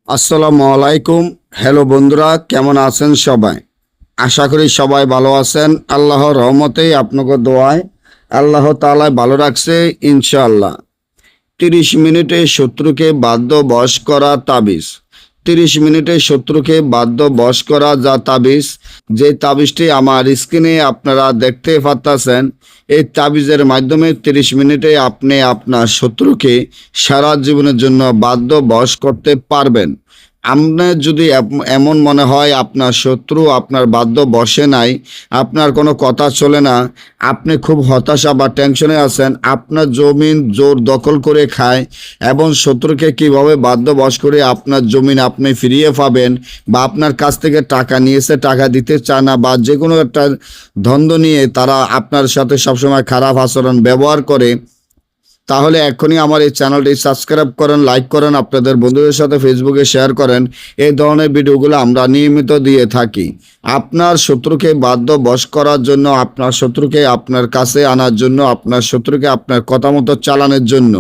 আসসালামু আলাইকুম। হ্যালো বন্ধুরা, কেমন আছেন সবাই? আশা করি সবাই ভালো আছেন। আল্লাহর রহমতেই আপনাকে দোয়ায় আল্লাহ তাআলা ভালো রাখছে ইনশাআল্লাহ। 30 মিনিটে শত্রুকে বাধ্য বশ করা তাবিজ। 30 মিনিটে শত্রুকে বাধ্য বশ করা যা তাবিজ, যে তাবিজটি আমার স্ক্রিনে আপনারা দেখতে পাচ্ছেন। এই তাবিজের মাধ্যমে 30 মিনিটে আপনি আপনার শত্রুকে সারা জীবনের জন্য বাধ্য বশ করতে পারবেন। আপনার যদি এমন মনে হয় আপনার শত্রু আপনার বাধ্য বশে নাই, আপনার কোনো কথা চলে না, আপনি খুব হতাশা বা টেনশনে আছেন, আপনার জমিন জোর দখল করে খায় এবং শত্রুকে কিভাবে বাধ্য বশ করে আপনার জমিন আপনি ফিরিয়ে পাবেন, বা আপনার কাছ থেকে টাকা নিয়েছে টাকা দিতে চায় না, বা যে কোনো একটা দ্বন্দ্ব নিয়ে তারা আপনার সাথে সবসময় খারাপ আচরণ ব্যবহার করে, তাহলে এখনই আমার এই চ্যানেলটি সাবস্ক্রাইব করেন, লাইক করেন, আপনাদের বন্ধুদের সাথে ফেসবুকে শেয়ার করেন। এই ধরনের ভিডিওগুলো আমরা নিয়মিত দিয়ে থাকি। আপনার শত্রুকে বাধ্য বশ করার জন্য, আপনার শত্রুকে আপনার কাছে আনার জন্য, আপনার শত্রুকে আপনার কথা মতো চালানোর জন্য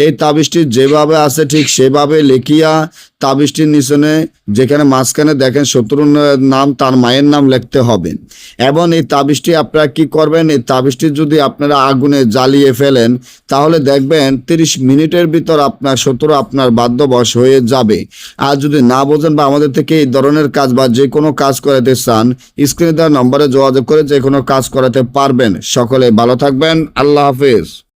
এই তাবিজটি যেভাবে আছে ঠিক সেভাবে লিখিয়া তাবিজটির নিচনে যেখানে মাঝখানে দেখেন শত্রুর নাম, তার মায়ের নাম লিখতে হবে। এবং এই তাবিজটি আপনারা কি করবেন, এই তাবিজটি যদি আপনারা আগুনে জ্বালিয়ে ফেলেন তাহলে দেখবেন 30 মিনিটের ভিতর আপনার শত্রু আপনার বাধ্যবশ হয়ে যাবে। আর যদি না বোঝেন বা আমাদের থেকে এই ধরনের কাজ বা যে কোনো কাজ করাতে চান, স্ক্রিনে দেওয়া নম্বরে যোগাযোগ করে যে কোনো কাজ করাতে পারবেন। সকলে ভালো থাকবেন। আল্লাহ হাফেজ।